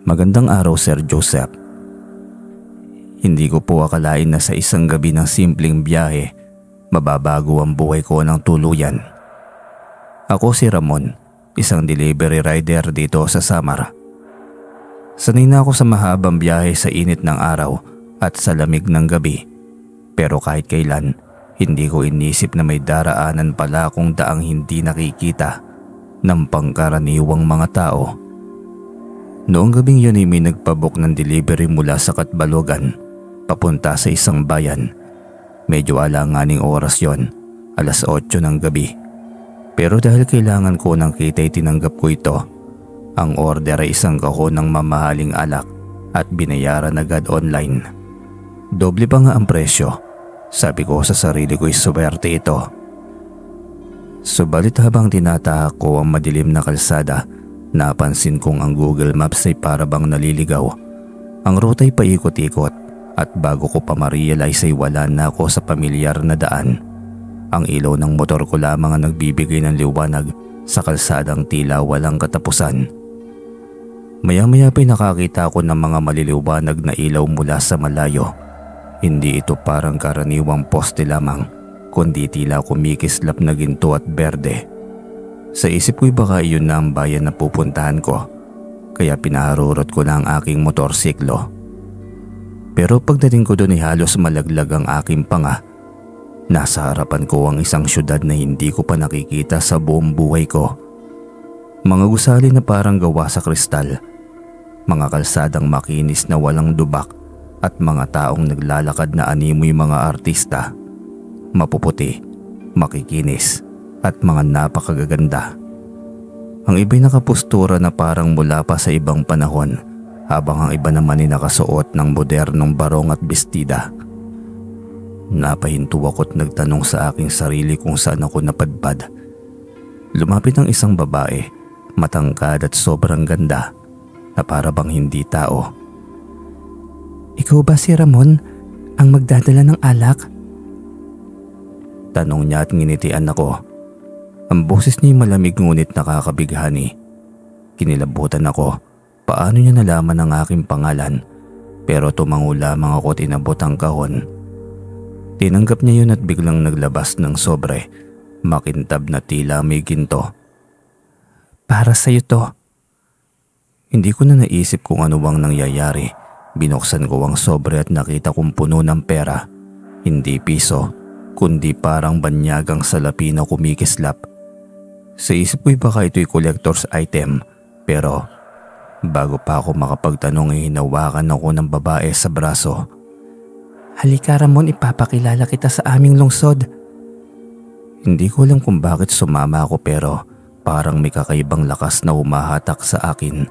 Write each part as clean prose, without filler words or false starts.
Magandang araw, Sir Joseph. Hindi ko po akalain na sa isang gabi ng simpleng biyahe, mababago ang buhay ko ng tuluyan. Ako si Ramon, isang delivery rider dito sa Samar. Sanay na ako sa mahabang biyahe sa init ng araw at sa lamig ng gabi. Pero kahit kailan, hindi ko inisip na may daraanan pala akong daang hindi nakikita ng pangkaraniwang mga tao. Noong gabing yun ay may nagpabook ng delivery mula sa Katbalogan papunta sa isang bayan. Medyo alanganing oras yon, 8:00 ng gabi. Pero dahil kailangan ko ng kita'y tinanggap ko ito. Ang order ay isang kahon ng mamahaling alak at binayaran agad online. Doble pa nga ang presyo. Sabi ko sa sarili ko'y swerte ito. Subalit habang tinatahak ko ang madilim na kalsada, napansin kong ang Google Maps ay para bang naliligaw. Ang ruta'y paikot-ikot at bago ko pa ma-realize ay wala na ako sa pamilyar na daan. Ang ilaw ng motor ko lamang ang nagbibigay ng liwanag sa kalsadang tila walang katapusan. Maya-maya pa'y nakakita ako ng mga maliliwanag na ilaw mula sa malayo. Hindi ito parang karaniwang poste lamang, kundi tila kumikislap na ginto at berde. Sa isip ko'y baka iyon na ang bayan na pupuntahan ko, kaya pinaharurot ko na ang aking motorsiklo. Pero pagdating ko doon ay halos malaglag ang aking panga. Nasa harapan ko ang isang syudad na hindi ko pa nakikita sa buong buhay ko. Mga gusali na parang gawa sa kristal, mga kalsadang makinis na walang dubak at mga taong naglalakad na animoy mga artista. Mapuputi, makikinis at mga napakagaganda. Ang iba'y nakapustura na parang mula pa sa ibang panahon, habang ang iba naman ay nakasuot ng modernong barong at bestida. Napahinto ako't nagtanong sa aking sarili kung saan ako napadpad. Lumapit ang isang babae, matangkad at sobrang ganda, na para bang hindi tao. Ikaw ba si Ramon, ang magdadala ng alak? Tanong niya at nginitian ako. Ang boses niya'y malamig ngunit nakakabighani. Kinilabutan ako. Paano niya nalaman ang aking pangalan? Pero tumango lamang ako at inabot ang kahon. Tinanggap niya yun at biglang naglabas ng sobre. Makintab na tila may ginto. Para sa'yo to. Hindi ko na naisip kung ano bang nangyayari. Binuksan ko ang sobre at nakita kong puno ng pera. Hindi piso, kundi parang banyagang salapi na kumikislap. Sa isip ko'y baka ito'y collector's item, pero bago pa ako makapagtanong ay hinawakan ako ng babae sa braso. Halika Ramon, ipapakilala kita sa aming lungsod. Hindi ko alam kung bakit sumama ako pero parang may kakaibang lakas na humahatak sa akin.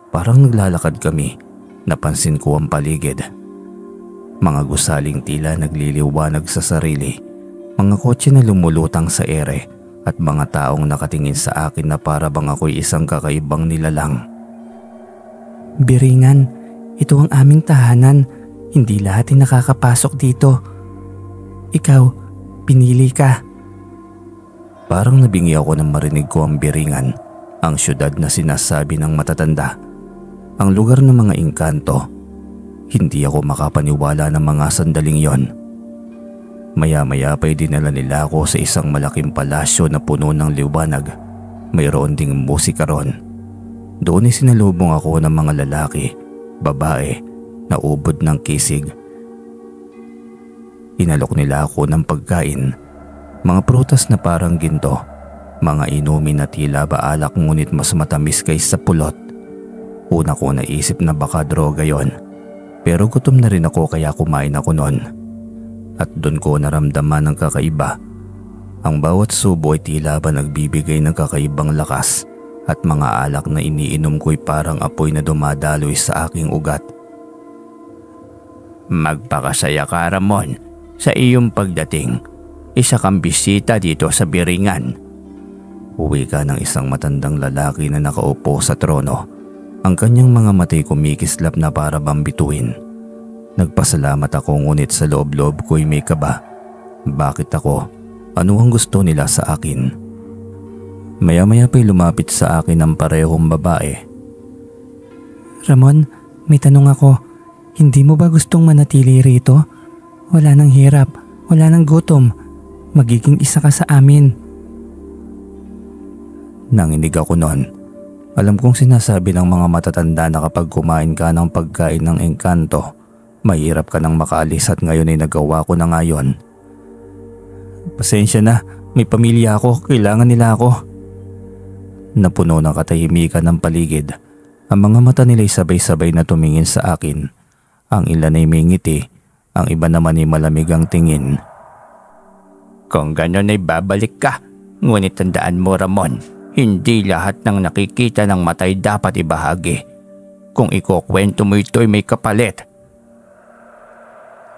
Parang naglalakad kami. Napansin ko ang paligid. Mga gusaling tila nagliliwanag sa sarili, mga kotse na lumulutang sa ere at mga taong nakatingin sa akin na para bang ako'y isang kakaibang nilalang. Biringan, ito ang aming tahanan. Hindi lahat ay nakakapasok dito. Ikaw, pinili ka. Parang nabingi ako nang marinig ko ang Biringan, ang syudad na sinasabi ng matatanda. Ang lugar ng mga engkanto. Hindi ako makapaniwala ng mga sandaling yon. Maya-maya pa'y dinala nila ako sa isang malaking palasyo na puno ng liwanag. Mayroon ding musika ron. Doon ay sinalubong ako ng mga lalaki, babae, na ubod ng kisig. Inalok nila ako ng pagkain, mga prutas na parang ginto, mga inumin na tila ba alak ngunit mas matamis kaysa pulot. Una ko naisip na baka droga yon, pero gutom na rin ako kaya kumain ako noon. At doon ko naramdaman ang kakaiba. Ang bawat subo ay tila ba nagbibigay ng kakaibang lakas at mga alak na iniinom ko'y parang apoy na dumadaloy sa aking ugat. Magpakasaya ka Ramon sa iyong pagdating. Isa kang bisita dito sa Biringan. Uwi ka ng isang matandang lalaki na nakaupo sa trono. Ang kanyang mga matay kumikislap na para bang bituin. Nagpasalamat ako ngunit sa loob-loob ko'y may kaba. Bakit ako? Ano ang gusto nila sa akin? Maya-maya pa'y lumapit sa akin ang parehong babae. Ramon, may tanong ako. Hindi mo ba gustong manatili rito? Wala nang hirap, wala nang gutom. Magiging isa ka sa amin. Nanginig ako noon. Alam kong sinasabi ng mga matatanda na kapag kumain ka ng pagkain ng engkanto, mahirap ka nang makaalis at ngayon ay nagawa ko na ngayon. Pasensya na, may pamilya ako, kailangan nila ako. Napuno ng katahimikan ng paligid. Ang mga mata nila ay sabay-sabay na tumingin sa akin. Ang ilan ay may ngiti, ang iba naman ay malamig ang tingin. Kung ganon ay babalik ka, ngunit tandaan mo Ramon, hindi lahat ng nakikita ng matay dapat ibahagi. Kung ikukwento mo ito ay may kapalit.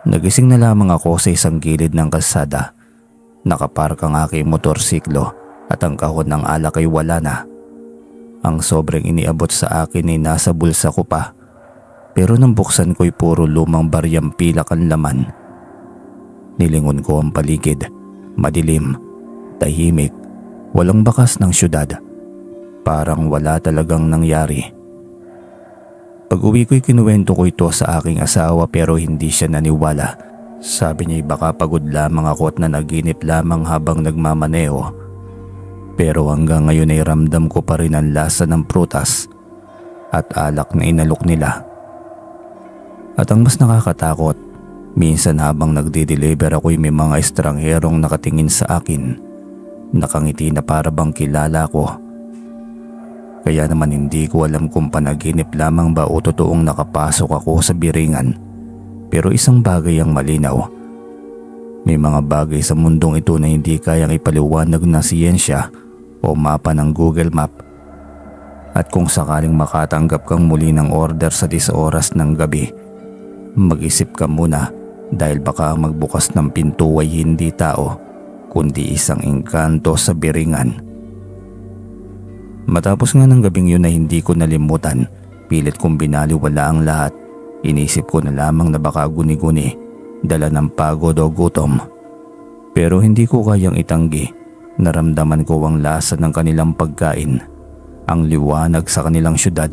Nagising na lamang ako sa isang gilid ng kalsada. Nakapark ang aking motorsiklo at ang kahon ng alak ay wala na. Ang sobrang iniabot sa akin ay nasa bulsa ko pa. Pero nang buksan ko'y puro lumang baryang pilak ang laman. Nilingon ko ang paligid. Madilim, tahimik, walang bakas ng syudad. Parang wala talagang nangyari. Pag-uwi ko'y kinuwento ko ito sa aking asawa pero hindi siya naniwala. Sabi niya baka pagod lamang ako at nanaginip lamang habang nagmamaneho. Pero hanggang ngayon ay ramdam ko pa rin ang lasa ng prutas at alak na inalok nila. At ang mas nakakatakot, minsan habang nagdi-deliver ako'y may mga estrangherong nakatingin sa akin. Nakangiti na para bang kilala ko. Kaya naman hindi ko alam kung panaginip lamang ba o totoong nakapasok ako sa biringan. Pero isang bagay ang malinaw. May mga bagay sa mundong ito na hindi kayang ipaliwanag ng siyensya o mapa ng Google Map. At kung sakaling makatanggap kang muli ng order sa 10 oras ng gabi, mag-isip ka muna dahil baka ang magbukas ng pinto ay hindi tao kundi isang engkanto sa biringan. Matapos nga ng gabing yun na hindi ko nalimutan, pilit kong binaliwala ang lahat. Inisip ko na lamang na baka guni-guni, dala ng pagod o gutom. Pero hindi ko kayang itanggi. Naramdaman ko ang lasa ng kanilang pagkain, ang liwanag sa kanilang syudad,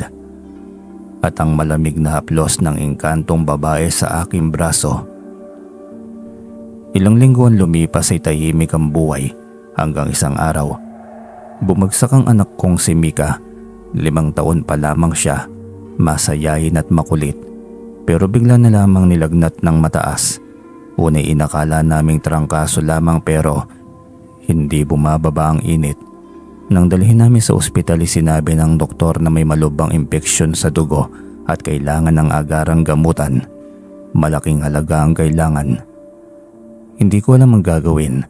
at ang malamig na haplos ng engkantong babae sa aking braso. Ilang linggo ang lumipas ay tahimik ang buhay hanggang isang araw. Bumagsak ang anak kong si Mika. 5 taon pa lamang siya, masayahin at makulit. Pero bigla na lamang nilagnat ng mataas. Una'y inakala naming trangkaso lamang pero hindi bumababa ang init. Nang dalhin namin sa ospital ay sinabi ng doktor na may malubhang impeksyon sa dugo at kailangan ng agarang gamutan. Malaking halaga ang kailangan. Hindi ko alam ang gagawin.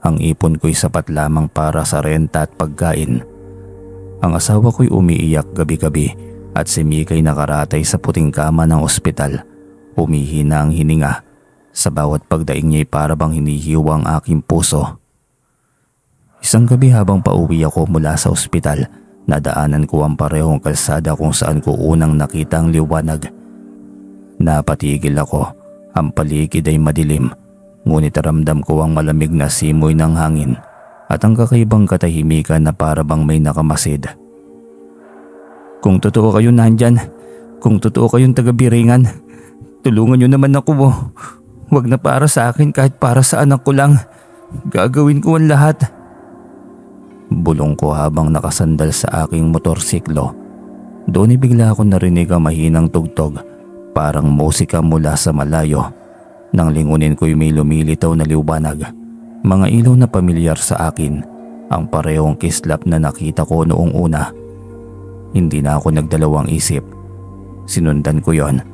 Ang ipon ko'y sapat lamang para sa renta at pagkain. Ang asawa ko'y umiiyak gabi-gabi at si Mika'y nakaratay sa puting kama ng ospital. Humihina ang hininga. Sa bawat pagdaing niya'y para bang hinihiwa ang aking puso. Isang gabi habang pauwi ako mula sa ospital, nadaanan ko ang parehong kalsada kung saan ko unang nakita ang liwanag. Napatigil ako. Ang paligid ay madilim. Ngunit ramdam ko ang malamig na simoy ng hangin at ang kakaibang katahimikan na para bang may nakamasid. Kung totoo kayo nandyan, kung totoo kayong taga-biringan, tulungan niyo naman ako. Huwag na para sa akin kahit para sa anak ko lang. Gagawin ko ang lahat. Bulong ko habang nakasandal sa aking motorsiklo. Doon bigla ako narinig ang mahinang tugtog, parang musika mula sa malayo. Nang lingunin ko'y may lumilitaw na liwanag. Mga ilaw na pamilyar sa akin, ang parehong kislap na nakita ko noong una. Hindi na ako nagdalawang isip. Sinundan ko yon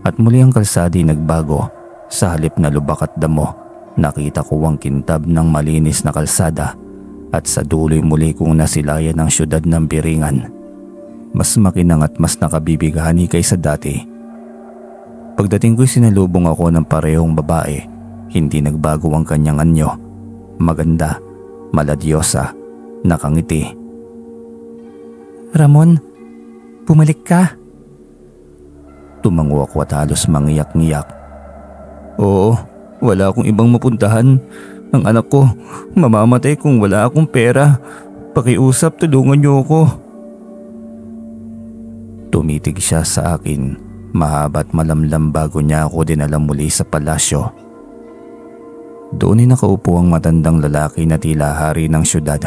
at muli ang kalsadi nagbago. Sa halip na lubak at damo, nakita ko ang kintab ng malinis na kalsada at sa dulo'y muli kong nasilayan ang syudad ng Biringan. Mas makinang at mas nakabibigani kaysa dati. Pagdating ko'y sinalubong ako ng parehong babae. Hindi nagbago ang kanyang anyo. Maganda, maladyosa, nakangiti. Ramon, bumalik ka. Tumango ako at halos mangiyak-ngiyak. Oo, wala akong ibang mapuntahan. Ang anak ko, mamamatay kung wala akong pera. Pakiusap, tulungan niyo ako. Tumitig siya sa akin, mahaba't malamlam bago niya ako dinala muli sa palasyo. Doon ay nakaupo ang matandang lalaki na tila hari ng syudad.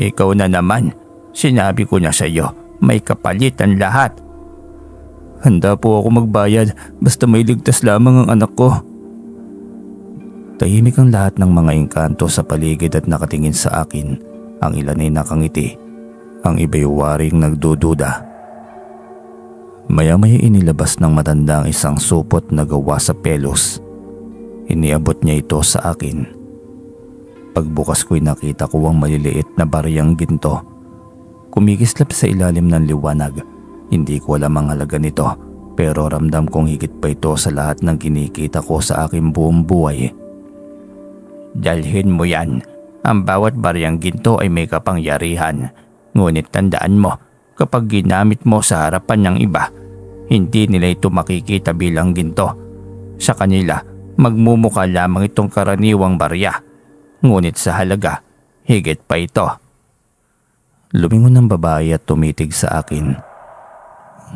Ikaw na naman, sinabi ko na sa iyo, may kapalit ang lahat. Handa po ako magbayad basta may ligtas lamang ang anak ko. Tahimik ang lahat ng mga engkanto sa paligid at nakatingin sa akin. Ang ilan ay nakangiti, ang iba'y waring nagdududa. Maya-maya inilabas ng matanda ang isang supot na gawa sa pelos. Iniabot niya ito sa akin. Pagbukas ko'y nakita ko ang maliliit na bariyang ginto. Kumikislap sa ilalim ng liwanag. Hindi ko alam ang halaga nito, pero ramdam kong higit pa ito sa lahat ng kinikita ko sa aking buong buhay. Dalhin mo yan. Ang bawat bariyang ginto ay may kapangyarihan. Ngunit tandaan mo, kapag ginamit mo sa harapan ng iba, hindi nila ito makikita bilang ginto. Sa kanila, magmumukha lamang itong karaniwang barya. Ngunit sa halaga, higit pa ito. Lumingon ng babae at tumitig sa akin.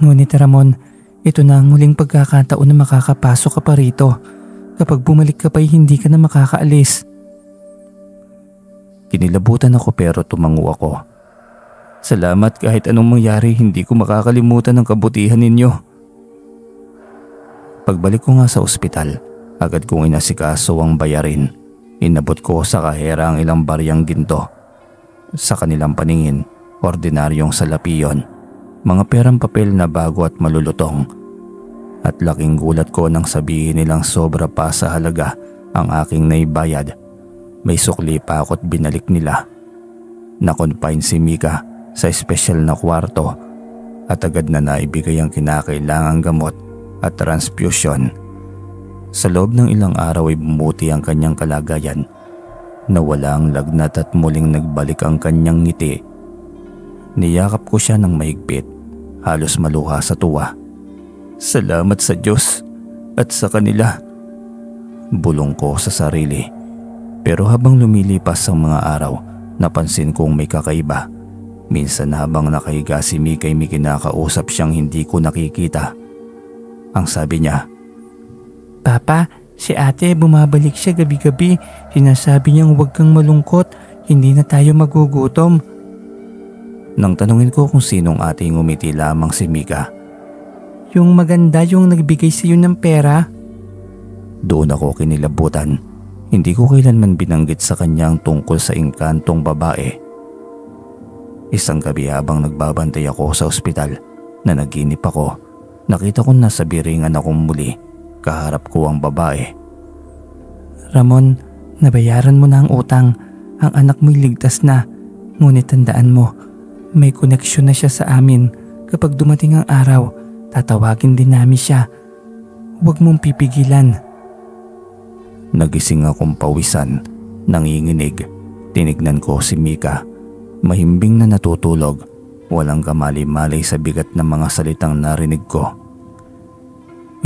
Ngunit Ramon, ito na ang muling pagkakataon na makakapasok ka pa rito. Kapag bumalik ka pa'y hindi ka na makakaalis. Kinilabutan ako pero tumango ako. Salamat, kahit anong mangyari hindi ko makakalimutan ang kabutihan ninyo. Pagbalik ko nga sa ospital, agad kong inasikaso ang bayarin. Inabot ko sa kahera ang ilang baryang ginto. Sa kanilang paningin, ordinaryong salapi yon. Mga perang papel na bago at malulutong. At laking gulat ko nang sabihin nilang sobra pa sa halaga ang aking naibayad. May sukli pa ako't binalik nila. Na-confine si Mika sa espesyal na kwarto at agad na naibigay ang kinakailangang gamot at transfusion. Sa loob ng ilang araw ay bumuti ang kanyang kalagayan. Nawala ang lagnat at muling nagbalik ang kanyang ngiti. Niyakap ko siya ng mahigpit, halos maluha sa tuwa. Salamat sa Diyos at sa kanila. Bulong ko sa sarili. Pero habang lumilipas ang mga araw, napansin kong may kakaiba. Minsan habang nakahiga si Mika ay may kinakausap siyang hindi ko nakikita. Ang sabi niya, Papa, si ate bumabalik siya gabi-gabi. Sinasabi niyang huwag kang malungkot, hindi na tayo magugutom. Nang tanungin ko kung sinong ate, ngumiti lamang si Mika. Yung maganda, yung nagbigay sa iyo ng pera. Doon ako kinilabutan. Hindi ko kailanman binanggit sa kanyang tungkol sa engkantong babae. Isang gabi habang nagbabantay ako sa ospital, na naginip ako, nakita ko nasa biringan akong muli. Kaharap ko ang babae. Ramon, nabayaran mo na ang utang. Ang anak mo'y ligtas na. Ngunit tandaan mo, may koneksyon na siya sa amin. Kapag dumating ang araw, tatawagin din namin siya. Huwag mong pipigilan. Nagising akong pawisan, nanginginig. Tinignan ko si Mika. Mahimbing na natutulog. Walang kamali-malay sa bigat ng mga salitang narinig ko.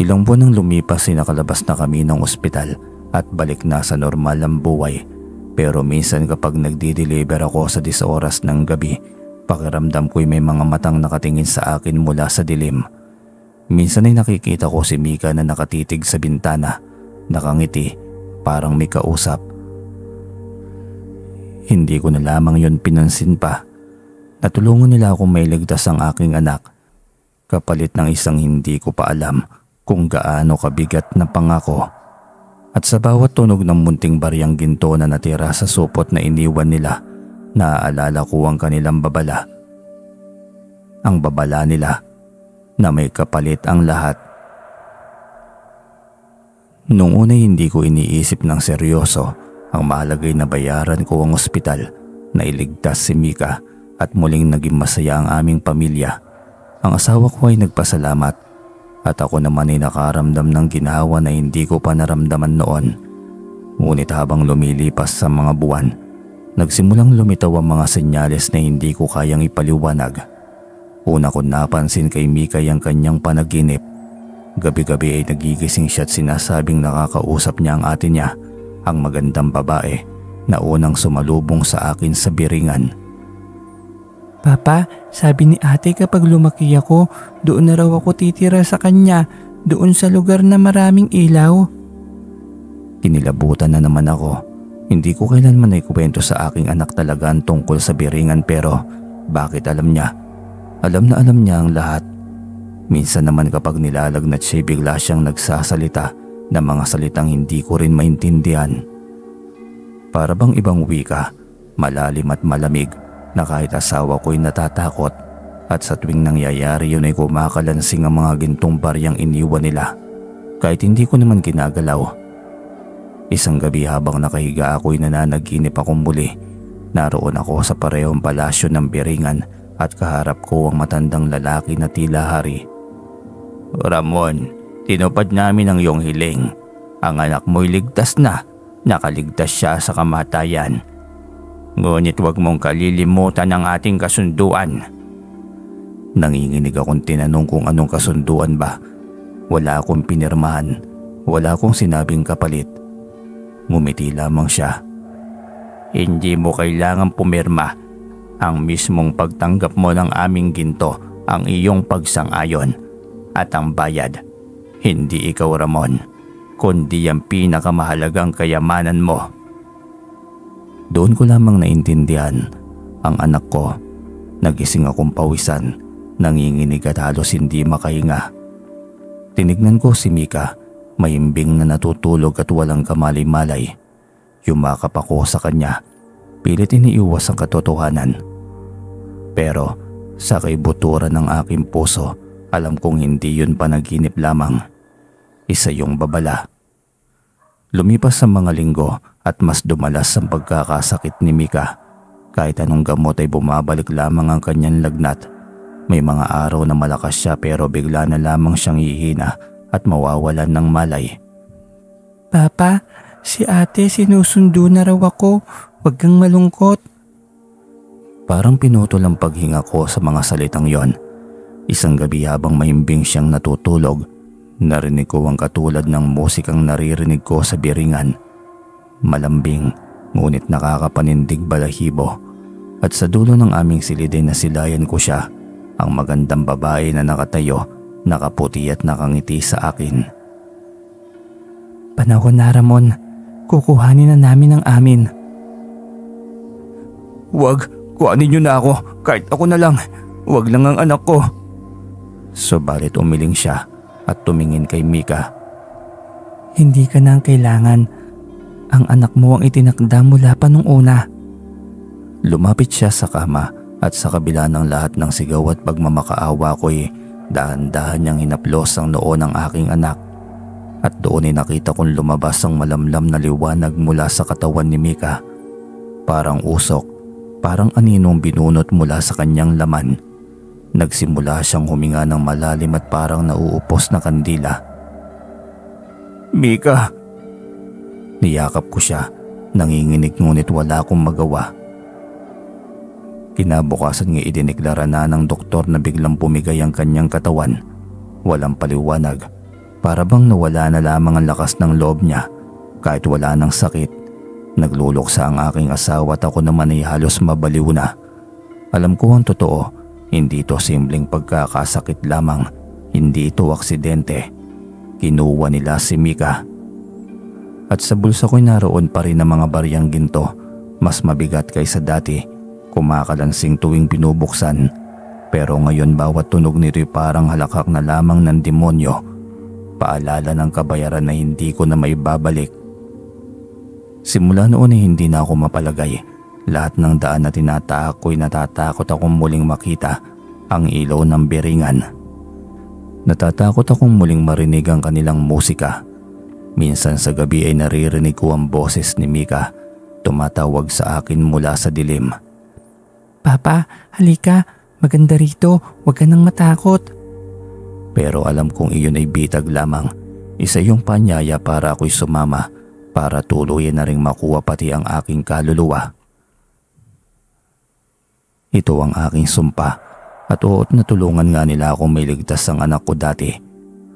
Ilang buwan nang lumipas ay nakalabas na kami ng ospital at balik na sa normal ang buhay. Pero minsan kapag nagdi-deliver ako sa 10 oras ng gabi, pakiramdam ko'y may mga matang nakatingin sa akin mula sa dilim. Minsan ay nakikita ko si Mika na nakatitig sa bintana, nakangiti, parang may kausap. Hindi ko na lamang yon pinansin pa. Natulungan nila akong mailigtas ang aking anak, kapalit ng isang hindi ko pa alam kung gaano kabigat na pangako. At sa bawat tunog ng munting baryang ginto na natira sa supot na iniwan nila, naaalala ko ang kanilang babala. Ang babala nila na may kapalit ang lahat. Nung una hindi ko iniisip ng seryoso ang mahalagay na bayaran ko ang ospital na iligtas si Mika at muling naging masaya ang aming pamilya. Ang asawa ko ay nagpasalamat at ako naman ay nakaramdam ng ginawa na hindi ko pa naramdaman noon. Ngunit habang lumilipas sa mga buwan, nagsimulang lumitaw ang mga senyales na hindi ko kayang ipaliwanag. Una ko napansin kay Mika ang kanyang panaginip. Gabi-gabi ay nagigising siya at sinasabing nakakausap niya ang ate niya, ang magandang babae na unang sumalubong sa akin sa biringan. Papa, sabi ni ate kapag lumaki ako, doon na raw ako titira sa kanya, doon sa lugar na maraming ilaw. Kinilabutan na naman ako. Hindi ko kailanman naikwento sa aking anak talaga ang tungkol sa Biringan, pero bakit alam niya? Alam na alam niya ang lahat. Minsan naman kapag nilalagnat siya, bigla siyang nagsasalita ng mga salitang hindi ko rin maintindihan. Para bang ibang wika, malalim at malamig, na kahit asawa ko'y natatakot, at sa tuwing nangyayari yun ay kumakalansing ang mga gintong baryang iniwan nila kahit hindi ko naman ginagalaw. Isang gabi habang nakahiga ako'y nananaginip akong muli. Naroon ako sa parehong palasyo ng Biringan at kaharap ko ang matandang lalaki na tila hari. "Ramon, tinupad namin ang iyong hiling. Ang anak mo'y ligtas na. Nakaligtas siya sa kamatayan. Ngunit huwag mong kalilimutan ang ating kasunduan." Nanginginig akong tinanong kung anong kasunduan ba. Wala akong pinirmahan. Wala akong sinabing kapalit. Ngumiti lamang siya. "Hindi mo kailangang pumirma. Ang mismong pagtanggap mo ng aming ginto ang iyong pagsang-ayon. At ang bayad, hindi ikaw Ramon, kundi ang pinakamahalagang kayamanan mo." Doon ko lamang naintindihan ang anak ko. Nagising akong pawisan, nanginginig at halos hindi makahinga. Tinignan ko si Mika, mahimbing na natutulog at walang kamalay-malay. Yumakap ako sa kanya, pilit iniiwas ang katotohanan. Pero sa kaibuturan ng aking puso, alam kong hindi yun panaginip lamang. Isa yung babala. Lumipas ang mga linggo at mas dumalas ang pagkakasakit ni Mika. Kahit anong gamot ay bumabalik lamang ang kanyang lagnat. May mga araw na malakas siya pero bigla na lamang siyang hihina at mawawalan ng malay. Papa, si ate sinusundo na raw ako. Huwag kang malungkot. Parang pinutol ang paghinga ko sa mga salitang yon. Isang gabi habang mahimbing siyang natutulog, narinig ko ang katulad ng musikang naririnig ko sa Biringan. Malambing, ngunit nakakapanindig balahibo. At sa dulo ng aming silid ay nasilayan ko siya, ang magandang babae na nakatayo, nakaputi at nakangiti sa akin. Panahon na Ramon, kukuhanin na namin ang amin. "Wag, kuhanin niyo na ako, kahit ako na lang. Wag lang ang anak ko." Subalit umiling siya at tumingin kay Mika. Hindi ka na ang kailangan. Ang anak mo ang itinakda mula pa nung una. Lumapit siya sa kama at sa kabila ng lahat ng sigaw at pagmamakaawa ko'y dahan-dahan niyang hinaplos ang noo ng aking anak. At doon ay nakita kong lumabas ang malamlam na liwanag mula sa katawan ni Mika. Parang usok, parang aninong binunot mula sa kanyang laman. Nagsimula siyang huminga ng malalim at parang nauupos na kandila. "Mika!" Niyakap ko siya, nanginginig ngunit wala akong magawa. Kinabukasan nga idineklara na ng doktor na biglang pumigay ang kanyang katawan. Walang paliwanag, para bang nawala na lamang ang lakas ng loob niya kahit wala ng sakit. Nagluluksa ang aking asawa at ako naman ay halos mabaliw na. Alam ko ang totoo, hindi ito simpleng pagkakasakit lamang, hindi ito aksidente. Kinuha nila si Mika. At sa bulsa ko'y naroon pa rin ang mga baryang ginto, mas mabigat kaysa dati, kumakalansing tuwing binubuksan. Pero ngayon bawat tunog nito'y parang halakak na lamang ng demonyo, paalala ng kabayaran na hindi ko na maibabalik. Simula noon ay hindi na ako mapalagay. Lahat ng daan na tinataak ko'y natatakot akong muling makita ang ilaw ng Biringan. Natatakot akong muling marinig ang kanilang musika. Minsan sa gabi ay naririnig ko ang boses ni Mika, tumatawag sa akin mula sa dilim. Papa, halika, maganda rito, huwag ka nang matakot. Pero alam kong iyon ay bitag lamang. Isa yung panyaya para ako'y sumama, para tuluyan na ring makuha pati ang aking kaluluwa. Ito ang aking sumpa at oot na tulungan nga nila akong may ligtas ang anak ko dati.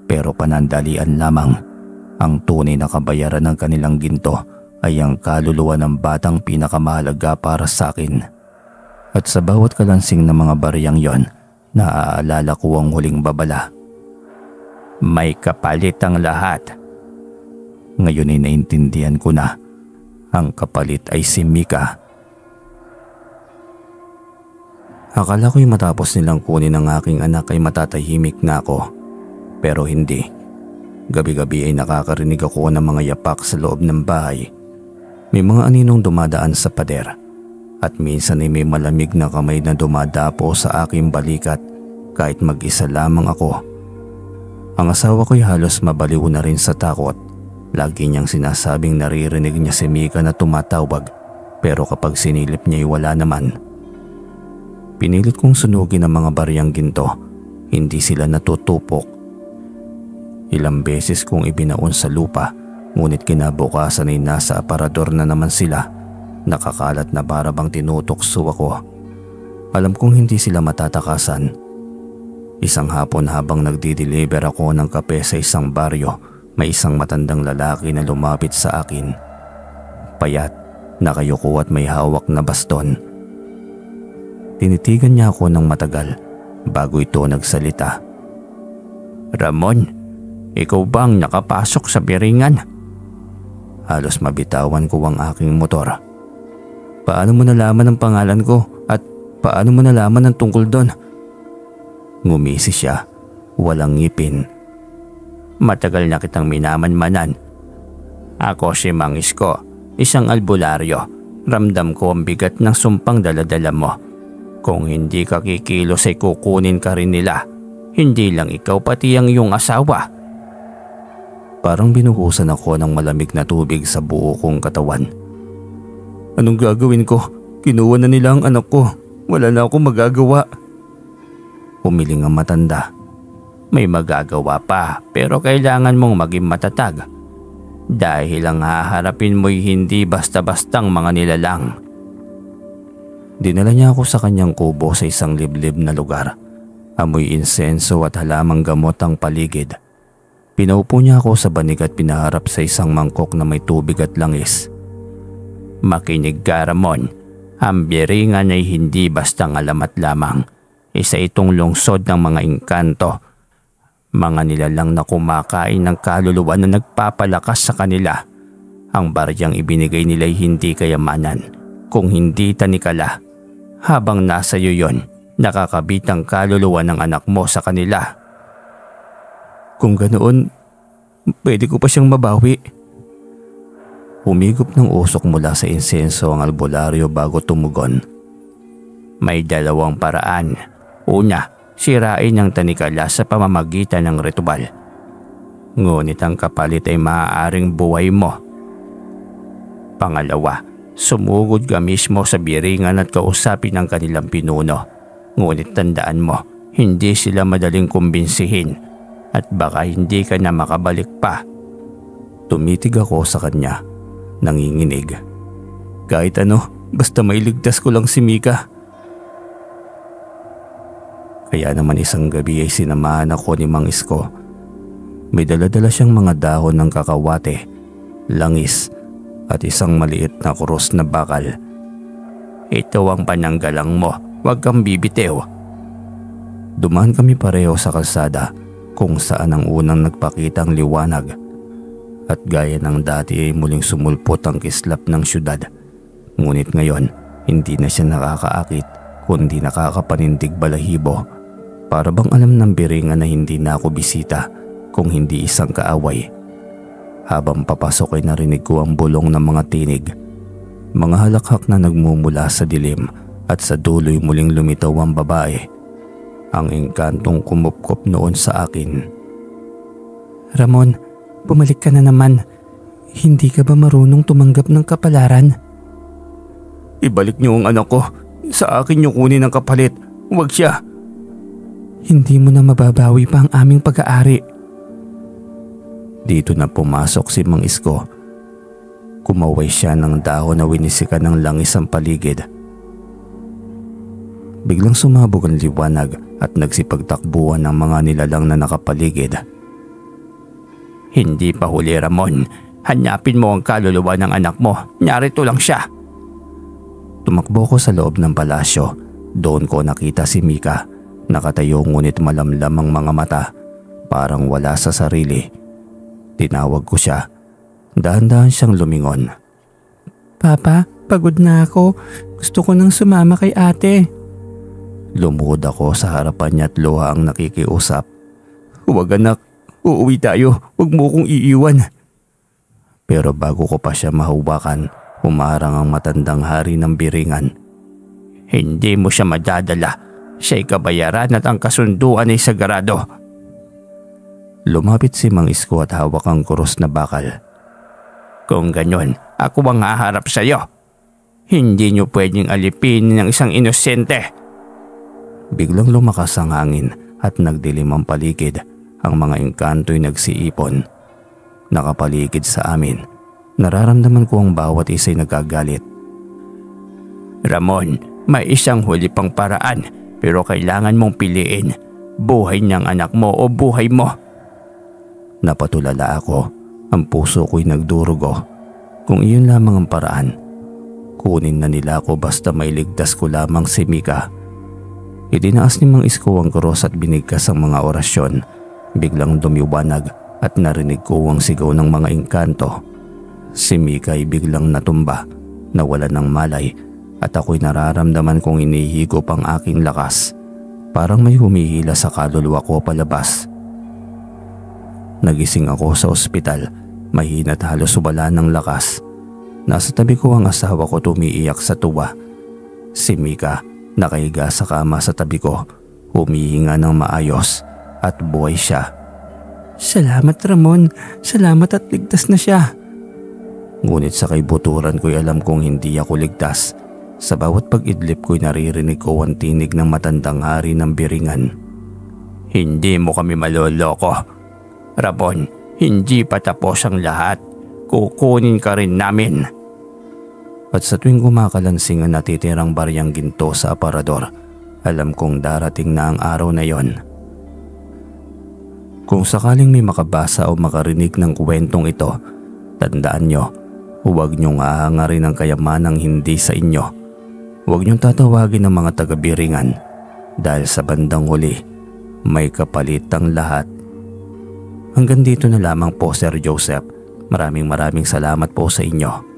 Pero panandalian lamang. Ang tunay na kabayaran ng kanilang ginto ay ang kaluluwa ng batang pinakamahalaga para sa akin. At sa bawat kalansing ng mga bariyang yon, naaalala ko ang huling babala. May kapalit ang lahat. Ngayon ay naintindihan ko na. Ang kapalit ay si Mika. Akala ko'y matapos nilang kunin ang aking anak ay matatahimik na ako. Pero hindi. Gabi-gabi ay nakakarinig ako ng mga yapak sa loob ng bahay. May mga aninong dumadaan sa pader. At minsan ay may malamig na kamay na dumadapo sa aking balikat kahit mag-isa lamang ako. Ang asawa ko'y halos mabaliw na rin sa takot. Lagi niyang sinasabing naririnig niya si Mika na tumatawag pero kapag sinilip niya ay wala naman. Pinilit kong sunugin ang mga bariyang ginto. Hindi sila natutupok. Ilang beses kong ibinaon sa lupa ngunit kinabukasan ay nasa aparador na naman sila. Nakakalat na para bang tinutokso ako. Alam kong hindi sila matatakasan. Isang hapon habang nagdi-deliver ako ng kape sa isang baryo, may isang matandang lalaki na lumapit sa akin. Payat, nakayuko at may hawak na baston. Tinitigan niya ako ng matagal bago ito nagsalita. Ramon, ikaw ba ang nakapasok sa biringan? Halos mabitawan ko ang aking motor. Paano mo nalaman ang pangalan ko at paano mo nalaman ang tungkol doon? Ngumisi siya, walang ngipin. Matagal na kitang minamanmanan. Ako si Mang Isko, isang albularyo. Ramdam ko ang bigat ng sumpang daladala mo. Kung hindi ka kikilos ay kukunin ka rin nila. Hindi lang ikaw pati ang iyong asawa. Parang binuhusan ako ng malamig na tubig sa buo kong katawan. Anong gagawin ko? Kinuha na nila ang anak ko. Wala na akong magagawa. Humiling ang matanda. May magagawa pa pero kailangan mong maging matatag. Dahil ang haharapin mo'y hindi basta-bastang mga nilalang. Dinala niya ako sa kanyang kubo sa isang liblib na lugar. Amoy insenso at halamang gamot ang paligid. Pinaupo niya ako sa banig at pinaharap sa isang mangkok na may tubig at langis. Makinig ka, Ramon. Ang biringan ay hindi bastang alamat lamang. Isa itong lungsod ng mga engkanto. Mga nilalang na kumakain ng kaluluwa na nagpapalakas sa kanila. Ang baryang ibinigay nila'y hindi kayamanan, kung hindi tanikala. Habang nasa iyo yon, nakakabit ang kaluluwa ng anak mo sa kanila. Kung ganoon, pwede ko pa siyang mabawi. Humigop ng usok mula sa insenso ang albularyo bago tumugon. May dalawang paraan. Una, sirain ang tanikala sa pamamagitan ng ritual. Ngunit ang kapalit ay maaaring buhay mo. Pangalawa, sumugod ka mismo sa biringan at kausapin ang kanilang pinuno. Ngunit tandaan mo, hindi sila madaling kumbinsihin at baka hindi ka na makabalik pa. Tumitig ako sa kanya, nanginginig. Kahit ano, basta mailigtas ko lang si Mika. Kaya naman isang gabi ay sinamahan ako ni Mang Isko. May dala-dala siyang mga dahon ng kakawate, langis at isang maliit na krus na bakal. Ito ang pananggalang mo, huwag kang bibitiw. Dumaan kami pareho sa kalsada kung saan ang unang nagpakita ang liwanag. At gaya ng dati ay muling sumulpot ang kislap ng syudad. Ngunit ngayon, hindi na siya nakakaakit kundi nakakapanindig balahibo. Para bang alam ng biringan na hindi na ako bisita kung hindi isang kaaway. Habang papasok ay narinig ko ang bulong ng mga tinig. Mga halakhak na nagmumula sa dilim at sa dulo'y muling lumitaw ang babae. Ang engkantong kumupkop noon sa akin. Ramon, bumalik ka na naman. Hindi ka ba marunong tumanggap ng kapalaran? Ibalik niyo ang anak ko. Sa akin niyo kunin ang kapalit. Huwag siya. Hindi mo na mababawi pa ang aming pag-aari. Dito na pumasok si Mang Isko. Kumaway siya ng dahon na winisikan ng langis ang paligid. Biglang sumabog ang liwanag at nagsipagtakbuhan ng mga nilalang na nakapaligid. Hindi pa huli, Ramon. Hanapin mo ang kaluluwa ng anak mo. Narito lang siya. Tumakbo ko sa loob ng palasyo Doon ko nakita si Mika, nakatayo ngunit malamlam ang mga mata, parang wala sa sarili. Tinawag ko siya. Dahan-dahan siyang lumingon. Papa, pagod na ako. Gusto ko nang sumama kay ate. Lumuhod ako sa harapan niya at luha ang nakikiusap. Huwag anak, uuwi tayo. Huwag mo kong iiwan. Pero bago ko pa siya mahuwakan, humarang ang matandang hari ng Biringan. Hindi mo siya madadala. Siya'y kabayaran at ang kasunduan ay sagrado. Lumapit si Mang Isko at hawak ang krus na bakal. Kung ganyan, ako ang haharap sa iyo. Hindi niyo pwedeng alipin ng isang inosente. Biglang lumakas ang hangin at nagdilim ang paligid. Ang mga engkanto'y nagsiipon. Nakapaligid sa amin. Nararamdaman ko ang bawat isa'y nagagalit. Ramon, may isang huli pang paraan pero kailangan mong piliin. Buhay ng anak mo o buhay mo. Napatulala ako. Ang puso ko'y nagdurugo. Kung iyon lamang ang paraan, kunin na nila ako basta mailigtas ko lamang si Mika. Itinaas ni Mang Isko ang krus at binigkas ang mga orasyon. Biglang dumiwanag at narinig ko ang sigaw ng mga engkanto. Si Mika ay biglang natumba, nawala ng malay at ako'y nararamdaman kong inihigop ang aking lakas. Parang may humihila sa kaluluwa ko palabas. Nagising ako sa ospital, mahina't halos wala ng lakas. Nasa tabi ko ang asawa ko tumiiyak sa tuwa. Si Mika nakahiga sa kama sa tabi ko, humihinga ng maayos at buhay siya. Salamat Ramon, salamat at ligtas na siya. Ngunit sa kaibuturan ko'y alam kong hindi ako ligtas. Sa bawat pag-idlip ko'y naririnig ko ang tinig ng matandang hari ng Biringan. Hindi mo kami maloloko. Ramon, hindi pa tapos ang lahat. Kukunin ka rin namin. At sa tuwing kumakalansing ang natitirang baryang ginto sa aparador, alam kong darating na ang araw na yon. Kung sakaling may makabasa o makarinig ng kwentong ito, tandaan nyo, huwag nyong ahangarin ang kayamanang hindi sa inyo. Huwag nyong tatawagin ng mga taga-Biringan dahil sa bandang huli, may kapalit ang lahat. Hanggang dito na lamang po Sir Joseph. Maraming salamat po sa inyo.